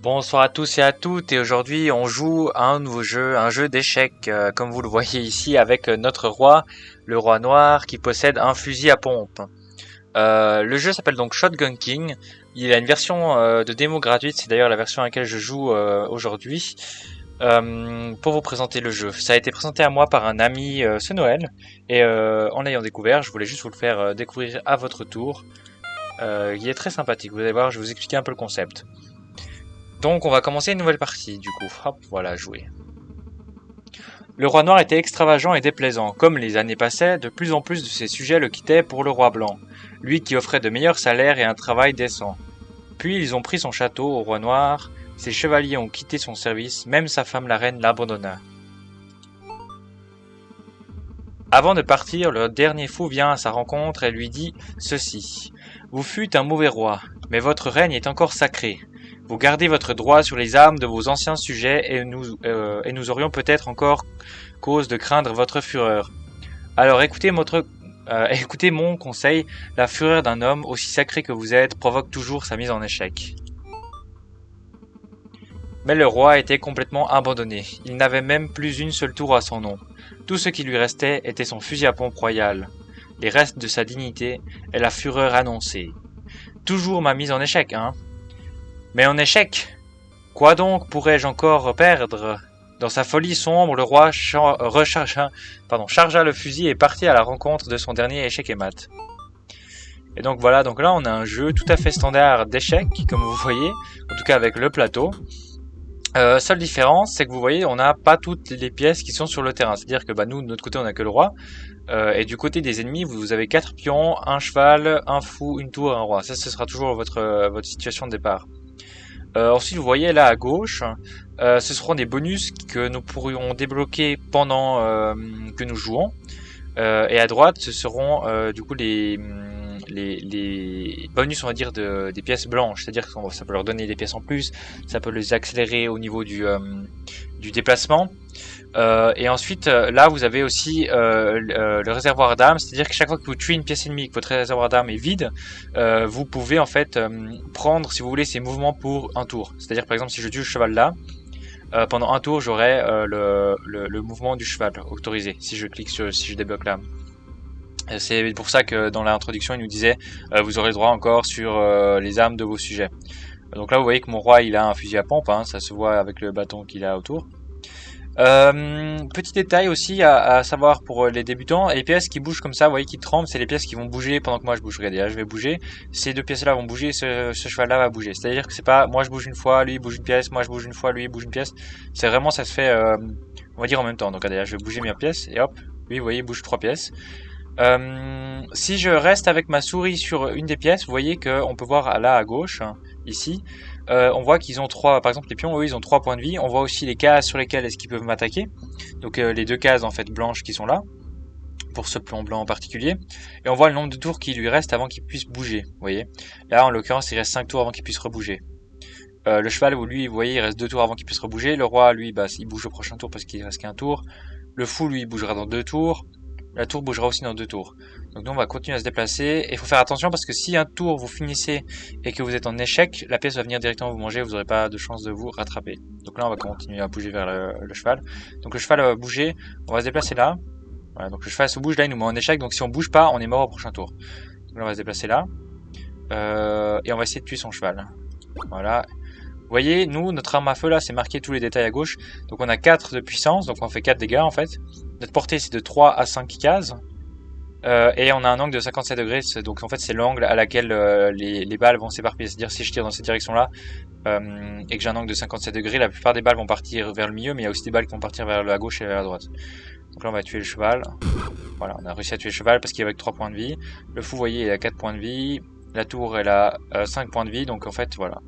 Bonsoir à tous et à toutes, et aujourd'hui on joue à un nouveau jeu, un jeu d'échecs, comme vous le voyez ici avec notre roi, le roi noir qui possède un fusil à pompe. Le jeu s'appelle donc Shotgun King, il a une version de démo gratuite, c'est d'ailleurs la version à laquelle je joue aujourd'hui, pour vous présenter le jeu. Ça a été présenté à moi par un ami ce Noël, et en l'ayant découvert, je voulais juste vous le faire découvrir à votre tour. Il est très sympathique, vous allez voir, je vais vous expliquer un peu le concept. Donc on va commencer une nouvelle partie du coup. Hop, voilà, jouer. Le roi noir était extravagant et déplaisant. Comme les années passaient, de plus en plus de ses sujets le quittaient pour le roi blanc, lui qui offrait de meilleurs salaires et un travail décent. Puis ils ont pris son château au roi noir, ses chevaliers ont quitté son service, même sa femme la reine l'abandonna. Avant de partir, le dernier fou vient à sa rencontre et lui dit ceci. Vous fûtes un mauvais roi, mais votre règne est encore sacré. Vous gardez votre droit sur les âmes de vos anciens sujets et nous aurions peut-être encore cause de craindre votre fureur. Alors écoutez mon conseil, la fureur d'un homme, aussi sacré que vous êtes, provoque toujours sa mise en échec. Mais le roi était complètement abandonné, il n'avait même plus une seule tour à son nom. Tout ce qui lui restait était son fusil à pompe royal, les restes de sa dignité et la fureur annoncée. Toujours ma mise en échec, hein. Mais en échec, quoi donc pourrais-je encore perdre? Dans sa folie sombre, le roi chargea le fusil et partit à la rencontre de son dernier échec et mat. Et donc voilà, donc là on a un jeu tout à fait standard d'échecs, comme vous voyez, en tout cas avec le plateau. Seule différence, c'est que vous voyez, on n'a pas toutes les pièces qui sont sur le terrain. C'est-à-dire que nous, de notre côté, on n'a que le roi. Et du côté des ennemis, vous avez 4 pions, un cheval, un fou, une tour et un roi. Ça, ce sera toujours votre situation de départ. Ensuite, vous voyez là à gauche, ce seront des bonus que nous pourrions débloquer pendant que nous jouons. Et à droite, ce seront du coup les bonus, on va dire, des pièces blanches. C'est-à-dire que ça peut leur donner des pièces en plus, ça peut les accélérer au niveau du déplacement. Et ensuite, là, vous avez aussi le réservoir d'âme, c'est-à-dire que chaque fois que vous tuez une pièce ennemie et que votre réservoir d'âme est vide, vous pouvez en fait prendre, si vous voulez, ces mouvements pour un tour. C'est-à-dire, par exemple, si je tue le cheval là, pendant un tour, j'aurai le mouvement du cheval autorisé, si je débloque l'âme. C'est pour ça que dans l'introduction, il nous disait vous aurez le droit encore sur les armes de vos sujets. Donc là, vous voyez que mon roi, il a un fusil à pompe, hein, ça se voit avec le bâton qu'il a autour. Petit détail aussi à savoir pour les débutants, les pièces qui bougent comme ça, vous voyez qui tremblent, c'est les pièces qui vont bouger pendant que moi je bouge. Regardez, là je vais bouger, ces deux pièces-là vont bouger, ce cheval-là va bouger. C'est-à-dire que c'est pas moi je bouge une fois, lui il bouge une pièce, moi je bouge une fois, lui il bouge une pièce. C'est vraiment, ça se fait, on va dire en même temps. Donc regardez, là je vais bouger mes pièces et hop, lui vous voyez il bouge 3 pièces. Si je reste avec ma souris sur une des pièces, vous voyez qu'on peut voir là à gauche, hein, ici, on voit qu'ils ont 3, par exemple les pions, eux ils ont 3 points de vie. On voit aussi les cases sur lesquelles est-ce qu'ils peuvent m'attaquer. Donc les deux cases en fait blanches qui sont là, pour ce pion blanc en particulier. Et on voit le nombre de tours qui lui reste avant qu'il puisse bouger, vous voyez. Là en l'occurrence il reste 5 tours avant qu'il puisse rebouger. Le cheval, lui, vous voyez, il reste 2 tours avant qu'il puisse rebouger. Le roi, lui, il bouge au prochain tour parce qu'il reste qu'un tour. Le fou, lui, il bougera dans 2 tours. La tour bougera aussi dans 2 tours. Donc nous on va continuer à se déplacer. Et il faut faire attention parce que si un tour vous finissez et que vous êtes en échec, la pièce va venir directement vous manger, vous n'aurez pas de chance de vous rattraper. Donc là on va continuer à bouger vers le cheval. Donc le cheval va bouger, on va se déplacer là. Voilà, donc le cheval se bouge là, il nous met en échec. Donc si on bouge pas, on est mort au prochain tour. Donc là on va se déplacer là. Et on va essayer de tuer son cheval. Voilà. Vous voyez, nous, notre arme à feu là, c'est marqué tous les détails à gauche. Donc on a 4 de puissance, donc on fait 4 dégâts en fait. Notre portée c'est de 3 à 5 cases. Et on a un angle de 57 degrés, donc en fait c'est l'angle à laquelle les balles vont s'éparpiller. C'est-à-dire si je tire dans cette direction-là et que j'ai un angle de 57 degrés, la plupart des balles vont partir vers le milieu, mais il y a aussi des balles qui vont partir vers la gauche et vers la droite. Donc là on va tuer le cheval. Voilà, on a réussi à tuer le cheval parce qu'il est avec 3 points de vie. Le fou, vous voyez, il a 4 points de vie. La tour, elle a 5 points de vie, donc en fait voilà.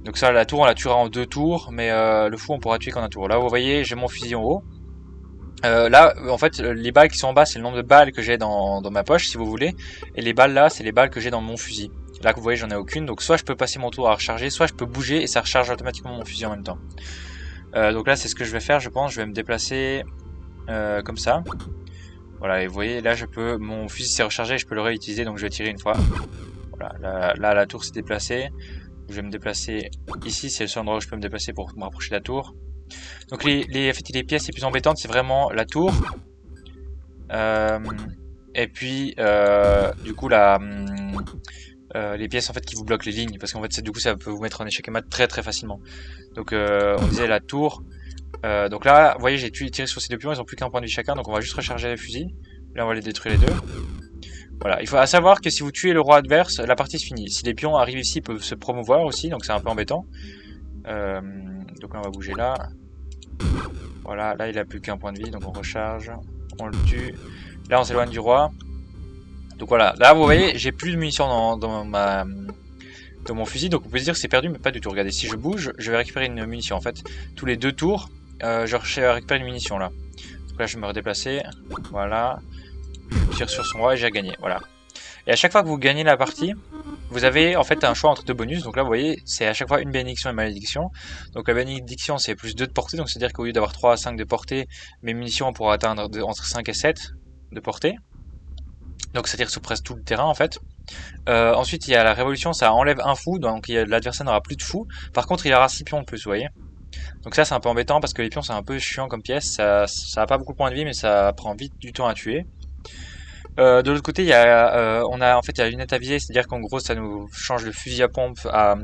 Donc ça, la tour, on la tuera en 2 tours, mais le fou, on pourra tuer qu'en un tour. Là, vous voyez, j'ai mon fusil en haut. Là, en fait, les balles qui sont en bas, c'est le nombre de balles que j'ai dans ma poche, si vous voulez. Et les balles là, c'est les balles que j'ai dans mon fusil. Là, vous voyez, j'en ai aucune. Donc soit je peux passer mon tour à recharger, soit je peux bouger et ça recharge automatiquement mon fusil en même temps. Donc là, c'est ce que je vais faire, je pense. Je vais me déplacer comme ça. Voilà, et vous voyez, là, mon fusil s'est rechargé et je peux le réutiliser, donc je vais tirer une fois. Voilà, là la tour s'est déplacée. je vais me déplacer ici, c'est le seul endroit où je peux me déplacer pour me rapprocher de la tour. Donc en fait, les pièces les plus embêtantes, c'est vraiment la tour. Et puis, du coup, les pièces en fait qui vous bloquent les lignes, parce qu'en fait, du coup, ça peut vous mettre en échec et mat très très facilement. Donc, on disait la tour. Donc là, vous voyez, j'ai tiré sur ces deux pions, ils ont plus qu'un point de vie chacun, donc on va juste recharger les fusils. Là, on va les détruire les deux. Voilà, il faut savoir que si vous tuez le roi adverse, la partie se finit. Si les pions arrivent ici, ils peuvent se promouvoir aussi, donc c'est un peu embêtant. Donc là, on va bouger là. Voilà, là, il a plus qu'un point de vie, donc on recharge, on le tue. Là, on s'éloigne du roi. Donc voilà, là, vous voyez, j'ai plus de munitions dans mon fusil, donc on peut se dire que c'est perdu, mais pas du tout. Regardez, si je bouge, je vais récupérer une munition. En fait, tous les 2 tours, je récupère une munition là. Donc là, je vais me redéplacer. Voilà. Je tire sur son roi et j'ai gagné. Voilà. Et à chaque fois que vous gagnez la partie, vous avez en fait un choix entre 2 bonus. Donc là, vous voyez, c'est à chaque fois une bénédiction et une malédiction. Donc la bénédiction, c'est plus 2 de portée. Donc c'est-à-dire qu'au lieu d'avoir 3 à 5 de portée, mes munitions pourront atteindre entre 5 et 7 de portée. Donc ça tire sur presque tout le terrain en fait. Ensuite, il y a la révolution, ça enlève un fou, donc l'adversaire n'aura plus de fou. Par contre, il aura 6 pions de plus, vous voyez. Donc ça, c'est un peu embêtant parce que les pions, c'est un peu chiant comme pièce. Ça a pas beaucoup de points de vie, mais ça prend vite du temps à tuer. De l'autre côté, il y a, on a en fait il y a la lunette à viser, c'est-à-dire qu'en gros, ça nous change le fusil à pompe à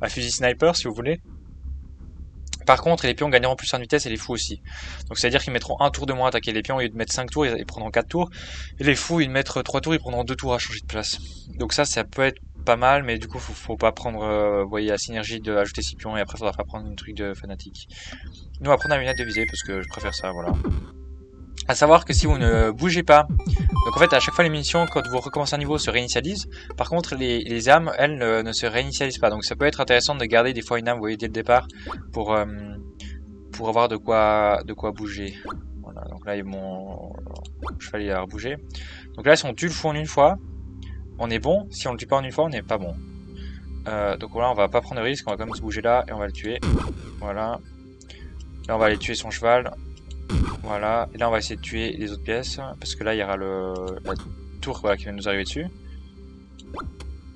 fusil sniper, si vous voulez. Par contre, les pions gagneront plus en vitesse et les fous aussi. Donc c'est-à-dire qu'ils mettront un tour de moins à attaquer les pions, au lieu de mettre 5 tours, ils prendront 4 tours. Et les fous, ils mettent 3 tours, ils prendront 2 tours à changer de place. Donc ça peut être pas mal, mais du coup, faut pas prendre, vous voyez, la synergie de ajouter 6 pions et après, faudra pas prendre une truc de fanatique. Nous, on va prendre la lunette de visée parce que je préfère ça, voilà. À savoir que si vous ne bougez pas, donc en fait à chaque fois les munitions quand vous recommencez un niveau se réinitialisent. Par contre les âmes elles ne se réinitialisent pas. Donc ça peut être intéressant de garder des fois une âme, vous voyez, dès le départ pour avoir de quoi bouger. Voilà, donc là mon cheval il a bougé. Donc là si on tue le fou en une fois, on est bon. Si on le tue pas en une fois, on n'est pas bon. Donc voilà, on va pas prendre de risque, on va quand même se bouger là et on va le tuer. Voilà. Là on va aller tuer son cheval. Voilà, et là on va essayer de tuer les autres pièces, parce que là il y aura la tour voilà, qui va nous arriver dessus.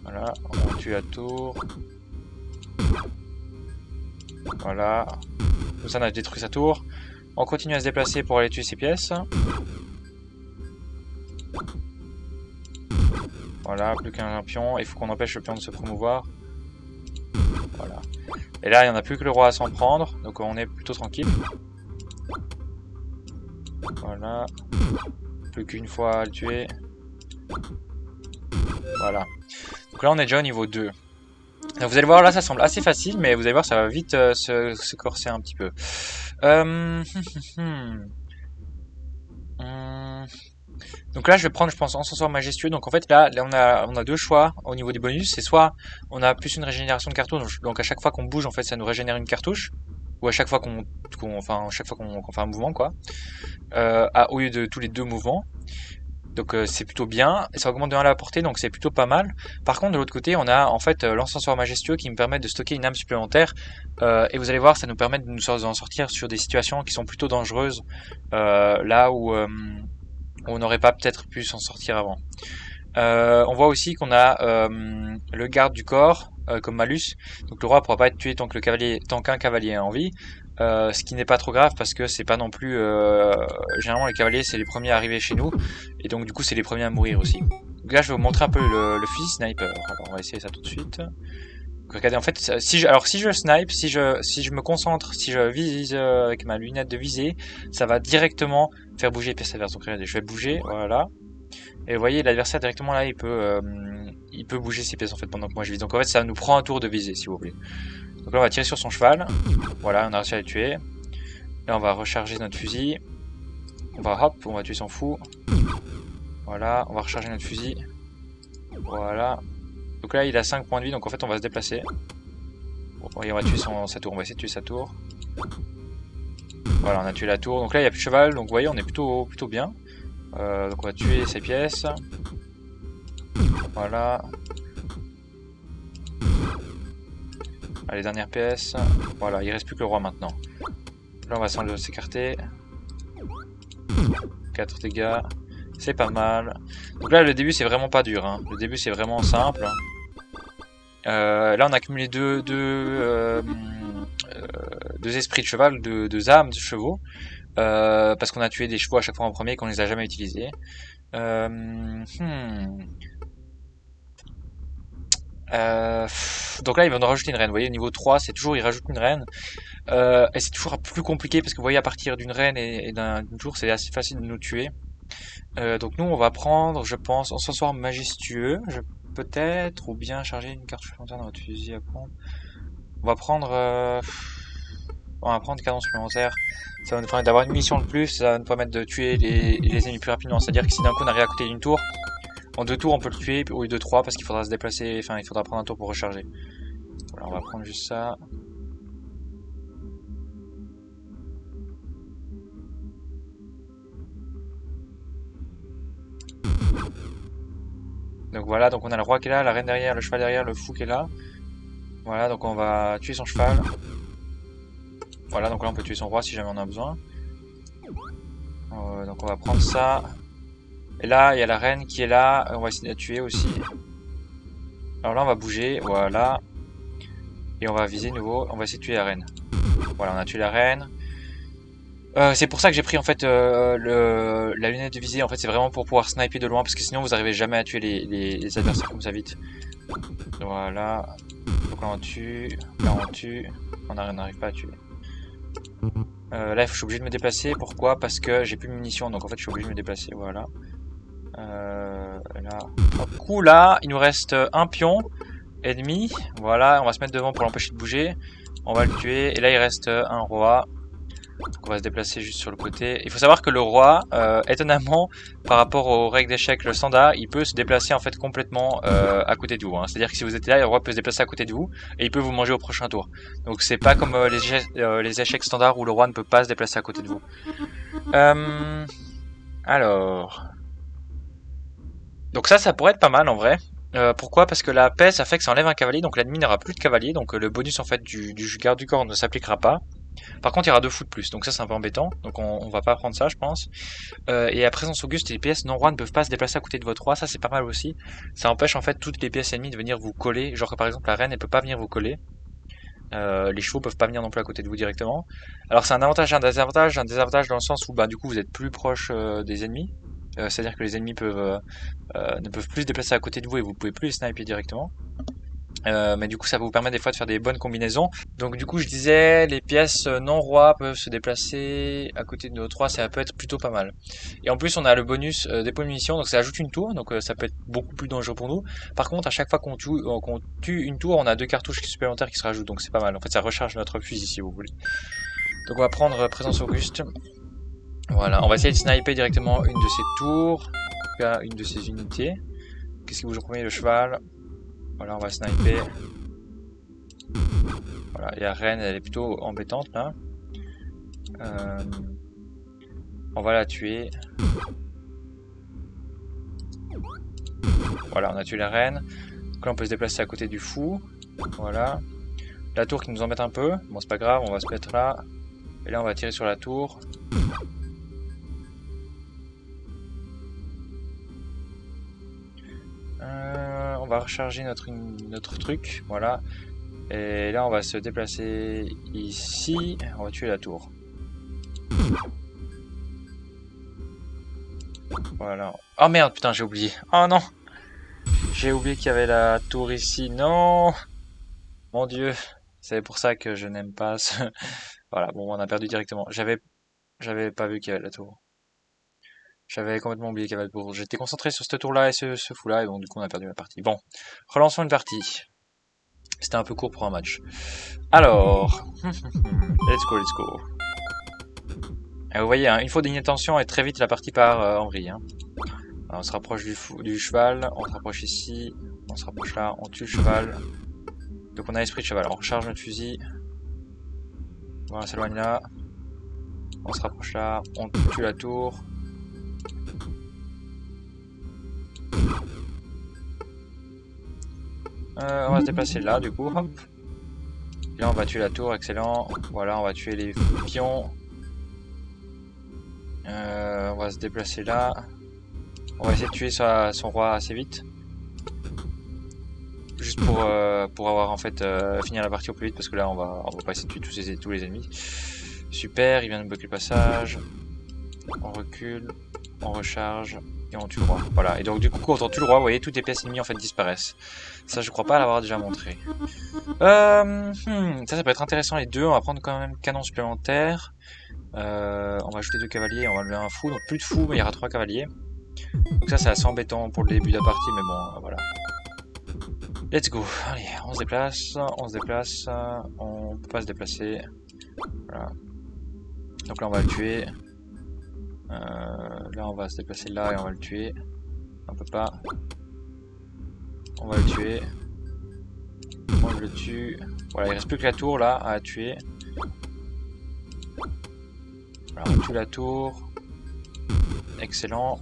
Voilà, on va tuer la tour. Voilà, comme ça on a détruit sa tour. On continue à se déplacer pour aller tuer ces pièces. Voilà, plus qu'un pion, il faut qu'on empêche le pion de se promouvoir. Voilà. Et là il n'y en a plus que le roi à s'en prendre, donc on est plutôt tranquille. Voilà. Plus qu'une fois à le tuer. Voilà. Donc là on est déjà au niveau 2. Donc vous allez voir là ça semble assez facile, mais vous allez voir ça va vite se corser un petit peu. Donc là je vais prendre je pense Encenseur majestueux. Donc en fait là on a 2 choix au niveau des bonus. C'est soit on a plus une régénération de cartouche, donc à chaque fois qu'on bouge en fait ça nous régénère une cartouche. Ou à chaque fois qu'on fait un mouvement quoi. Au lieu de tous les 2 mouvements. Donc c'est plutôt bien, et ça augmente de 1 la portée, donc c'est plutôt pas mal. Par contre de l'autre côté on a en fait l'encenseur majestueux qui me permet de stocker une âme supplémentaire, et vous allez voir ça nous permet de nous en sortir sur des situations qui sont plutôt dangereuses, là où on n'aurait pas peut-être pu s'en sortir avant. On voit aussi qu'on a le garde du corps comme malus, donc le roi pourra pas être tué tant qu'un cavalier est en vie. Ce qui n'est pas trop grave parce que c'est pas non plus généralement les cavaliers c'est les premiers à arriver chez nous et donc du coup c'est les premiers à mourir aussi. Donc là je vais vous montrer un peu le fusil sniper. Alors on va essayer ça tout de suite. Donc, regardez en fait si je snipe, si je me concentre, si je vise avec ma lunette de visée, ça va directement faire bouger les pièces adverses. Donc regardez, je vais bouger, voilà. Et vous voyez l'adversaire directement là il peut bouger ses pièces en fait pendant que moi je vise. Donc en fait ça nous prend un tour de visée si vous voulez. Donc là on va tirer sur son cheval. Voilà, on a réussi à le tuer. Là on va recharger notre fusil. On va tuer son fou. Voilà, on va recharger notre fusil. Voilà. Donc là il a 5 points de vie, donc en fait on va se déplacer. Bon, on va tuer sa tour, on va essayer de tuer sa tour. Voilà, on a tué la tour. Donc là il n'y a plus de cheval, donc vous voyez on est plutôt bien. Donc on va tuer ses pièces. Voilà. Allez, dernière pièce. Voilà, il reste plus que le roi maintenant. Là, on va s'écarter. 4 dégâts. C'est pas mal. Donc là, le début, c'est vraiment pas dur. Hein. Le début, c'est vraiment simple. Là, on a accumulé deux esprits de cheval, deux âmes de chevaux, parce qu'on a tué des chevaux à chaque fois en premier et qu'on les a jamais utilisés. Donc là, ils vont nous rajouter une reine. Vous voyez, au niveau 3, c'est toujours, ils rajoutent une reine. Et c'est toujours plus compliqué parce que vous voyez, à partir d'une reine et d'un tour, c'est assez facile de nous tuer. Donc nous, on va prendre, je pense, encensoir majestueux, peut-être, ou bien charger une carte supplémentaire dans votre fusil à pompe. On va prendre, cadence supplémentaire. Ça va nous permettre d'avoir une mission de plus, ça va nous permettre de tuer les ennemis plus rapidement. C'est-à-dire que si d'un coup on arrive à côté d'une tour, en 2 tours on peut le tuer au lieu de 3 parce qu'il faudra se déplacer, enfin il faudra prendre un tour pour recharger. Voilà, on va prendre juste ça. Donc voilà, donc on a le roi qui est là, la reine derrière, le cheval derrière, le fou qui est là. Voilà, donc on va tuer son cheval. Voilà, donc là on peut tuer son roi si jamais on en a besoin. Donc on va prendre ça. Et là, il y a la reine qui est là, on va essayer de la tuer aussi. Alors là on va bouger, voilà. Et on va viser de nouveau, on va essayer de tuer la reine. Voilà, on a tué la reine. C'est pour ça que j'ai pris en fait la lunette de visée. En fait, c'est vraiment pour pouvoir sniper de loin parce que sinon vous n'arrivez jamais à tuer les adversaires comme ça vite. Voilà. Donc là on tue, là on tue, on n'arrive pas à tuer. Là je suis obligé de me déplacer. Pourquoi? Parce que j'ai plus de munitions, donc en fait je suis obligé de me déplacer. Voilà. Là. Du coup là, il nous reste un pion ennemi. Voilà, on va se mettre devant pour l'empêcher de bouger. On va le tuer. Et là il reste un roi. Donc on va se déplacer juste sur le côté. Il faut savoir que le roi, étonnamment, par rapport aux règles d'échecs, le standard, il peut se déplacer en fait complètement à côté de vous. Hein. C'est-à-dire que si vous êtes là, le roi peut se déplacer à côté de vous et il peut vous manger au prochain tour. Donc c'est pas comme les échecs standards où le roi ne peut pas se déplacer à côté de vous. Alors, donc ça pourrait être pas mal en vrai. Pourquoi? Parce que la paix, ça fait que ça enlève un cavalier, donc l'ennemi n'aura plus de cavalier, donc le bonus en fait du garde du corps ne s'appliquera pas. Par contre, il y aura 2 fous de plus, donc ça c'est un peu embêtant, donc on va pas prendre ça, je pense. Et à présence auguste, les pièces non rois ne peuvent pas se déplacer à côté de votre roi, ça c'est pas mal aussi. Ça empêche en fait toutes les pièces ennemies de venir vous coller, genre que par exemple la reine elle peut pas venir vous coller. Les chevaux peuvent pas venir non plus à côté de vous directement. Alors c'est un avantage et un désavantage dans le sens où bah du coup vous êtes plus proche des ennemis. C'est-à-dire que les ennemis ne peuvent plus se déplacer à côté de vous et vous pouvez plus les sniper directement. Mais du coup ça vous permet des fois de faire des bonnes combinaisons. Donc du coup je disais les pièces non rois peuvent se déplacer à côté de nos 3, ça peut être plutôt pas mal. Et en plus on a le bonus dépôt de munitions, donc ça ajoute une tour, donc ça peut être beaucoup plus dangereux pour nous. Par contre à chaque fois qu'on tue une tour, on a 2 cartouches supplémentaires qui se rajoutent, donc c'est pas mal. En fait ça recharge notre fusil si vous voulez. Donc on va prendre présence auguste. Voilà, on va essayer de sniper directement une de ces tours, en tout cas une de ces unités. Qu'est-ce qui bouge en premier? Le cheval. Voilà, on va sniper. Voilà, et la reine, elle est plutôt embêtante là. On va la tuer. Voilà, on a tué la reine. Donc là, on peut se déplacer à côté du fou. Voilà. La tour qui nous embête un peu. Bon, c'est pas grave, on va se mettre là. Et là, on va tirer sur la tour. On va recharger notre truc. Voilà. Et là, on va se déplacer ici. On va tuer la tour. Voilà. Oh merde, putain, j'ai oublié. Oh non! J'ai oublié qu'il y avait la tour ici. Non! Mon dieu. C'est pour ça que je n'aime pas ce... Voilà, bon, on a perdu directement. J'avais pas vu qu'il y avait la tour. J'avais complètement oublié qu'il y avait la tour. J'étais concentré sur cette tour-là et ce fou-là, et donc du coup on a perdu la partie. Bon, relançons une partie. C'était un peu court pour un match. Alors, let's go. Et vous voyez, hein, une fois d'inattention et très vite la partie part en vrille. Hein. Alors, on se rapproche du cheval, on se rapproche ici, on se rapproche là, on tue le cheval. Donc on a esprit de cheval, on recharge notre fusil. Voilà, on s'éloigne là. On se rapproche là, on tue la tour. On va se déplacer là du coup, hop. Là on va tuer la tour, excellent. Voilà, on va tuer les pions. On va se déplacer là. On va essayer de tuer son roi assez vite. juste pour avoir en fait finir la partie au plus vite parce que là on va pas essayer de tuer tous les ennemis. Super, il vient de bloquer le passage. On recule, on recharge et on tue le roi. Voilà, et donc du coup quand on tue le roi, vous voyez, toutes les pièces ennemies en fait disparaissent. Ça je crois pas l'avoir déjà montré. Ça peut être intéressant les deux, on va prendre quand même canon supplémentaire. On va ajouter 2 cavaliers, on va enlever un fou, donc plus de fou mais il y aura 3 cavaliers. Donc ça c'est assez embêtant pour le début de la partie mais bon voilà. Let's go, allez on se déplace, on peut pas se déplacer. Voilà. Donc là on va le tuer. Là on va se déplacer là et on va le tuer. On peut pas. On va le tuer. On le tue. Voilà, il reste plus que la tour là à tuer. Voilà, on tue la tour. Excellent.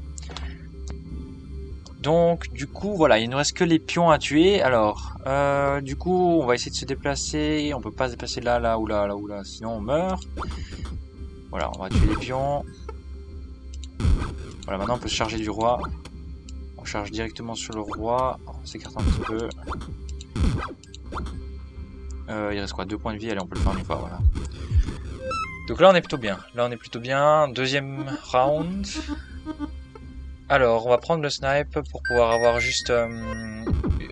Donc du coup voilà, il ne reste que les pions à tuer. Alors du coup on va essayer de se déplacer. On peut pas se déplacer là ou là, sinon on meurt. Voilà, on va tuer les pions. Voilà, maintenant on peut se charger du roi. On charge directement sur le roi. On s'écarte un petit peu. Il reste quoi, 2 points de vie. Allez, on peut le faire une fois, voilà. Donc là on est plutôt bien. Deuxième round. Alors on va prendre le snipe pour pouvoir avoir juste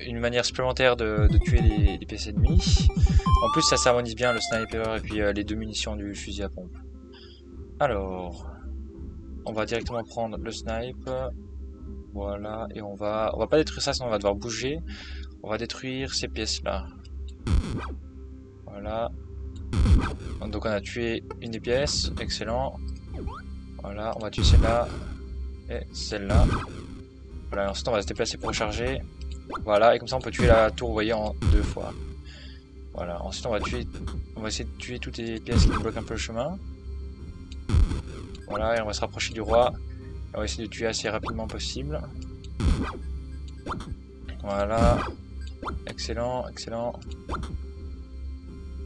une manière supplémentaire de tuer les pièces ennemies. En plus ça s'harmonise bien le sniper et puis les 2 munitions du fusil à pompe. Alors on va directement prendre le snipe. Voilà, et on va pas détruire ça sinon on va devoir bouger. On va détruire ces pièces là. Voilà. Donc on a tué une des pièces, excellent. Voilà, on va tuer celle-là et celle-là. Voilà, ensuite on va se déplacer pour recharger. Voilà, et comme ça on peut tuer la tour, vous voyez, en 2 fois. Voilà, ensuite on va essayer de tuer toutes les pièces qui bloquent un peu le chemin. Voilà, et on va se rapprocher du roi. On va essayer de tuer assez rapidement possible. Voilà. Excellent.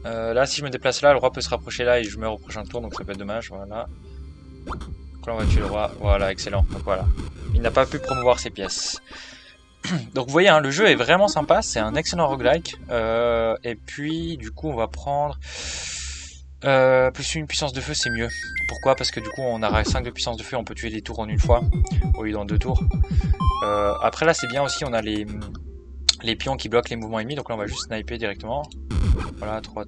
Là, si je me déplace là, le roi peut se rapprocher là et je meurs au prochain tour, donc ça peut être dommage. Voilà. Donc là, on va tuer le roi. Voilà, excellent. Donc voilà. Il n'a pas pu promouvoir ses pièces. Donc vous voyez, hein, le jeu est vraiment sympa. C'est un excellent roguelike. Et puis, du coup, on va prendre... plus une puissance de feu, c'est mieux. Pourquoi? Parce que du coup, on aura 5 de puissance de feu, on peut tuer des tours en une fois, au lieu d'en 2 tours. Après là, c'est bien aussi, on a les pions qui bloquent les mouvements ennemis, donc là, on va juste sniper directement. Voilà, 3.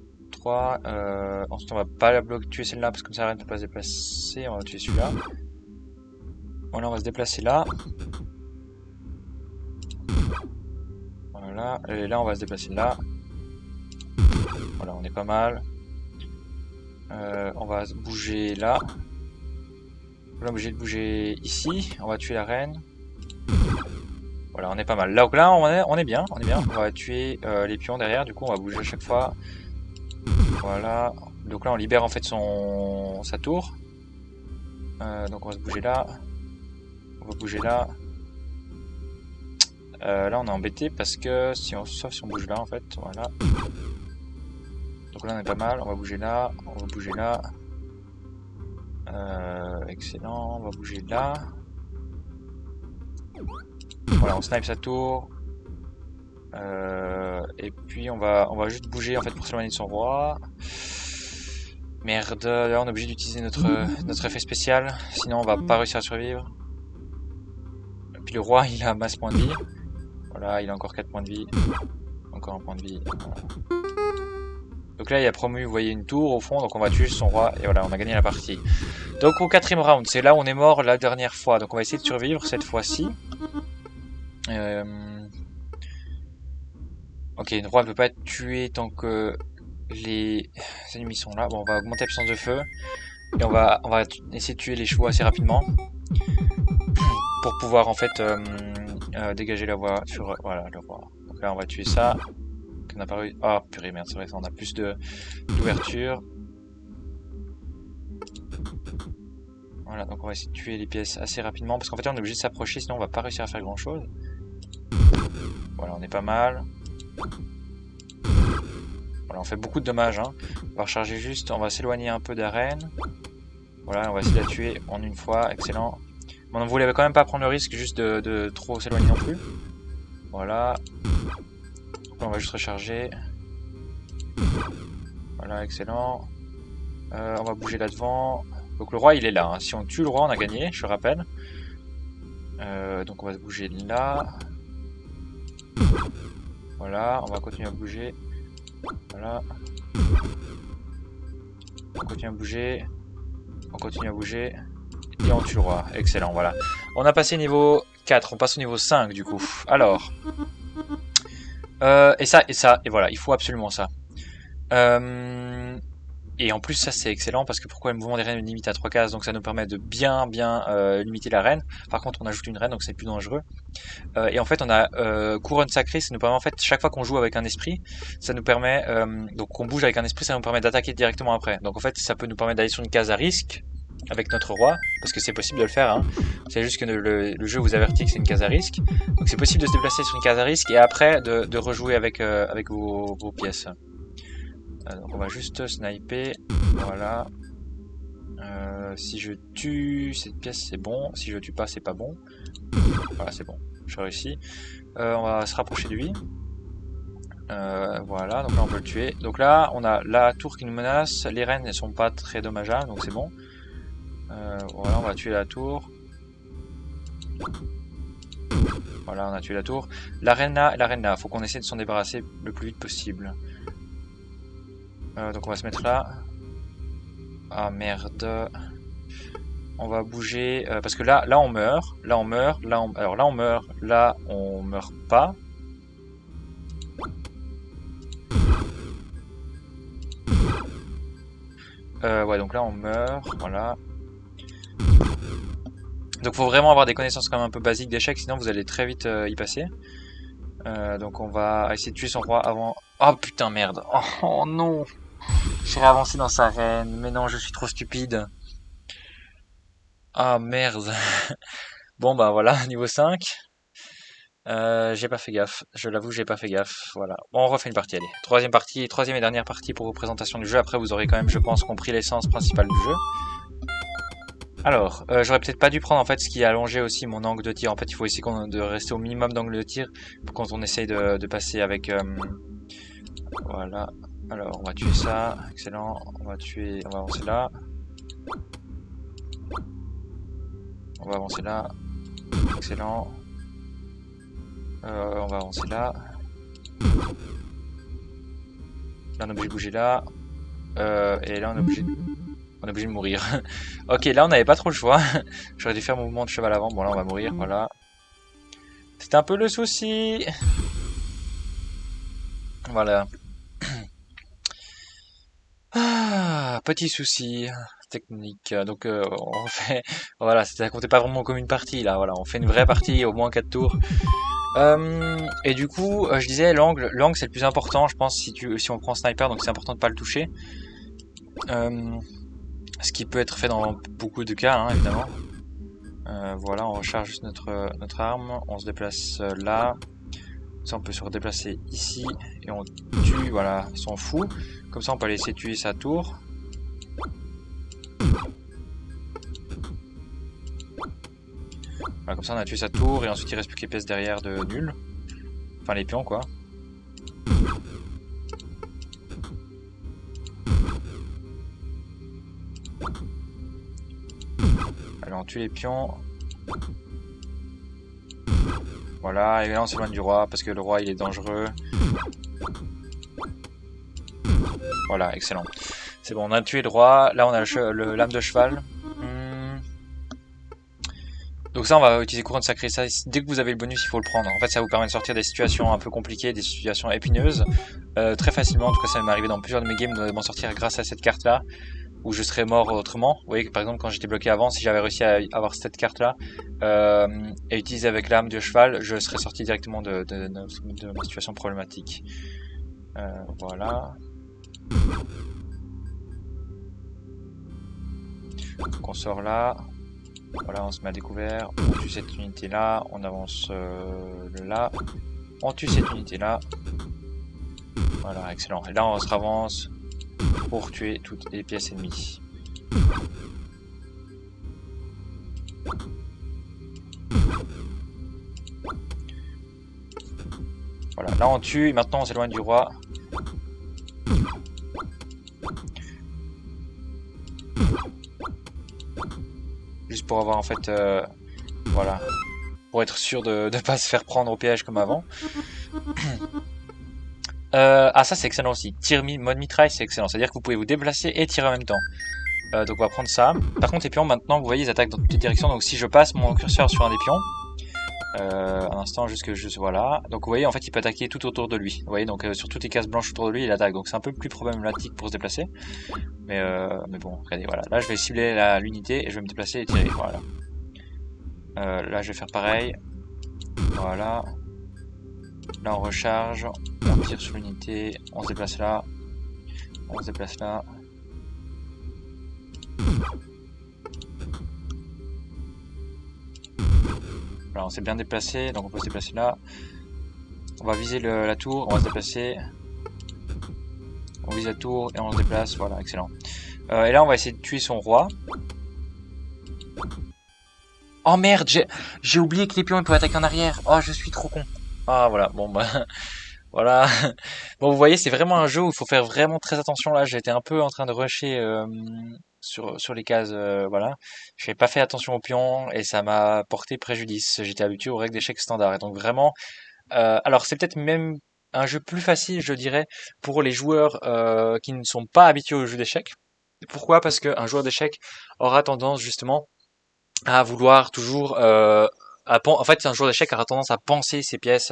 Ensuite, on va pas la tuer celle-là, parce que comme ça, elle ne peut pas se déplacer. On va tuer celui-là. Voilà, on va se déplacer là. Voilà, et là, on va se déplacer là. Voilà, on est pas mal. On va bouger là. On est obligé de bouger ici. On va tuer la reine. Voilà, on est pas mal. Là, on est bien. On va tuer les pions derrière. Du coup, on va bouger à chaque fois. Voilà. Donc là, on libère en fait sa tour. Donc on va se bouger là. On va bouger là. Là, on est embêté parce que sauf si on bouge là en fait. Voilà. Donc là on est pas mal, on va bouger là, excellent, on va bouger là. Voilà, on snipe sa tour. Et puis on va juste bouger en fait pour s'éloigner de son roi. Merde, là on est obligé d'utiliser notre effet spécial, sinon on va pas réussir à survivre. Et puis le roi il a masse points de vie. Voilà, il a encore 4 points de vie. Encore un point de vie. Voilà. Donc là il a promu, vous voyez, une tour au fond, donc on va tuer son roi et voilà, on a gagné la partie. Donc au 4ème round, c'est là où on est mort la dernière fois, donc on va essayer de survivre cette fois-ci. Ok, le roi ne peut pas être tué tant que les ennemis sont là. Bon, on va augmenter la puissance de feu et on va essayer de tuer les chevaux assez rapidement pour pouvoir en fait dégager la voie sur voilà, le roi. Donc là on va tuer ça. On a pas réussi. Ah purée merde, c'est vrai qu'on a plus d'ouverture. Voilà, donc on va essayer de tuer les pièces assez rapidement parce qu'en fait on est obligé de s'approcher sinon on va pas réussir à faire grand chose. Voilà, on est pas mal. Voilà, on fait beaucoup de dommages, hein. On va recharger juste, on va s'éloigner un peu de la reine. Voilà, on va essayer de la tuer en une fois, excellent. Bon, on voulait quand même pas prendre le risque juste de trop s'éloigner non plus. Voilà. On va juste recharger. Voilà, excellent. On va bouger là devant. Donc le roi il est là, hein. Si on tue le roi on a gagné, je rappelle. Donc on va se bouger là. Voilà, on va continuer à bouger. Voilà. On continue à bouger. On continue à bouger. Et on tue le roi. Excellent, voilà. On a passé niveau 4, on passe au niveau 5 du coup. Alors. Et ça, et voilà, il faut absolument ça. Et en plus ça c'est excellent parce que pourquoi le mouvement des reines est limite à 3 cases, donc ça nous permet de bien limiter la reine. Par contre on ajoute une reine donc c'est plus dangereux. Et en fait on a couronne sacrée, ça nous permet en fait chaque fois qu'on joue avec un esprit, ça nous permet donc qu'on bouge avec un esprit, ça nous permet d'attaquer directement après. Donc en fait ça peut nous permettre d'aller sur une case à risque avec notre roi, parce que c'est possible de le faire, hein. C'est juste que le jeu vous avertit que c'est une case à risque. Donc c'est possible de se déplacer sur une case à risque et après de rejouer avec vos pièces. Donc on va juste sniper, voilà. Si je tue cette pièce c'est bon, si je tue pas c'est pas bon. Voilà c'est bon, je réussis. On va se rapprocher de lui. Voilà, donc là on peut le tuer. Donc là on a la tour qui nous menace, les reines elles sont pas très dommageables donc c'est bon. Voilà, on va tuer la tour. Voilà, on a tué la tour. La reine là, faut qu'on essaie de s'en débarrasser le plus vite possible. Donc on va se mettre là. Ah merde. On va bouger parce que là on meurt, là on meurt, alors là on meurt, là on meurt pas. Ouais, donc là on meurt, voilà. Donc faut vraiment avoir des connaissances quand même un peu basiques d'échecs, sinon vous allez très vite y passer. Donc on va essayer de tuer son roi avant. Oh putain merde. Oh non. J'ai avancé dans sa reine, mais non je suis trop stupide. Ah merde. Bon bah voilà, niveau 5. J'ai pas fait gaffe, je l'avoue j'ai pas fait gaffe, voilà. Bon on refait une partie, allez. Troisième et dernière partie pour vos présentations du jeu, après vous aurez quand même je pense compris l'essence principale du jeu. Alors, j'aurais peut-être pas dû prendre en fait ce qui a allongé aussi mon angle de tir, en fait il faut essayer de rester au minimum d'angle de tir quand on essaye de passer avec... Voilà, alors on va tuer ça, excellent, on va avancer là. On va avancer là, excellent. On va avancer là. Là on est obligé de bouger là. Et là on est obligé de mourir. Ok, là on n'avait pas trop le choix. J'aurais dû faire mon mouvement de cheval avant. Bon là on va mourir, voilà. C'est un peu le souci. Voilà. Ah, petit souci technique. Donc on fait... Voilà, ça comptait pas vraiment comme une partie là. Voilà, on fait une vraie partie, au moins 4 tours. Et du coup, je disais l'angle c'est le plus important, je pense, si on prend sniper, donc c'est important de pas le toucher. Ce qui peut être fait dans beaucoup de cas, hein, évidemment. Voilà, on recharge juste notre arme, on se déplace là. Ça, on peut se redéplacer ici et on tue, voilà, il s'en fout. Comme ça, on peut aller essayer de tuer sa tour. Voilà, comme ça, on a tué sa tour et ensuite il reste plus que les pièces derrière de nul. Enfin, les pions, quoi. Allez, on tue les pions. Voilà, et là on s'éloigne du roi parce que le roi il est dangereux. Voilà, excellent. C'est bon, on a tué le roi. Là on a le lame de cheval. Donc ça on va utiliser couronne sacrée. Ça, dès que vous avez le bonus il faut le prendre. En fait ça vous permet de sortir des situations un peu compliquées, des situations épineuses. Très facilement, en tout cas ça m'est arrivé dans plusieurs de mes games de m'en sortir grâce à cette carte là. Où je serais mort autrement. Vous voyez que par exemple quand j'étais bloqué avant, si j'avais réussi à avoir cette carte là et utiliser avec l'âme de cheval, je serais sorti directement de ma situation problématique. Voilà. Donc on sort là. Voilà, on se met à découvert. On tue cette unité là. On avance là. On tue cette unité là. Voilà, excellent. Et là on se ravance pour tuer toutes les pièces ennemies. Voilà, là on tue, et maintenant on s'éloigne du roi. Juste pour avoir en fait, voilà, pour être sûr de ne pas se faire prendre au piège comme avant. Ah ça c'est excellent aussi, mode mitraille c'est excellent, c'est à dire que vous pouvez vous déplacer et tirer en même temps. Donc on va prendre ça. Par contre les pions maintenant vous voyez ils attaquent dans toutes les directions, donc si je passe mon curseur sur un des pions, un instant juste que je... Voilà, donc vous voyez en fait il peut attaquer tout autour de lui. Vous voyez donc sur toutes les cases blanches autour de lui il attaque, donc c'est un peu plus problématique pour se déplacer. Mais bon, regardez, voilà, là je vais cibler l'unité et je vais me déplacer et tirer, voilà. Là je vais faire pareil, voilà. Là on recharge, on tire sur l'unité, on se déplace là, on se déplace là. Voilà, on s'est bien déplacé, donc on peut se déplacer là. On va viser la tour, on va se déplacer. On vise la tour et on se déplace, voilà, excellent. Et là on va essayer de tuer son roi. Oh merde, j'ai oublié que les pions ils peuvent attaquer en arrière. Oh je suis trop con. Ah voilà, bon bah... Voilà. Bon, vous voyez, c'est vraiment un jeu où il faut faire vraiment très attention. Là, j'étais un peu en train de rusher sur les cases. Voilà. Je n'avais pas fait attention aux pions et ça m'a porté préjudice. J'étais habitué aux règles d'échecs standard. Et donc vraiment, alors c'est peut-être même un jeu plus facile, je dirais, pour les joueurs qui ne sont pas habitués au jeu d'échecs. Pourquoi? Parce qu'un joueur d'échecs aura tendance justement à vouloir toujours... en fait, un joueur d'échecs aura tendance à penser ses pièces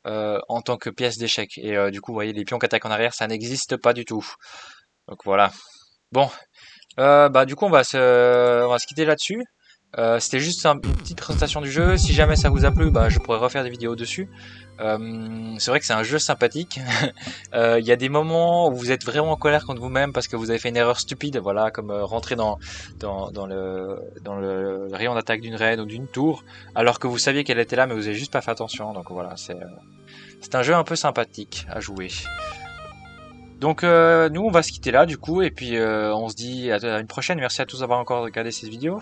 en tant que pièce d'échec. Et du coup, vous voyez, les pions qui attaquent en arrière, ça n'existe pas du tout. Donc voilà. Bon, bah du coup, on va se quitter là-dessus. C'était juste une petite présentation du jeu. Si jamais ça vous a plu, bah, je pourrais refaire des vidéos dessus. C'est vrai que c'est un jeu sympathique. Il y a des moments où vous êtes vraiment en colère contre vous-même parce que vous avez fait une erreur stupide, voilà, comme rentrer dans le rayon d'attaque d'une reine ou d'une tour, alors que vous saviez qu'elle était là, mais vous avez juste pas fait attention. Donc voilà, c'est un jeu un peu sympathique à jouer. Donc nous on va se quitter là du coup et puis on se dit à une prochaine. Merci à tous d'avoir encore regardé cette vidéo.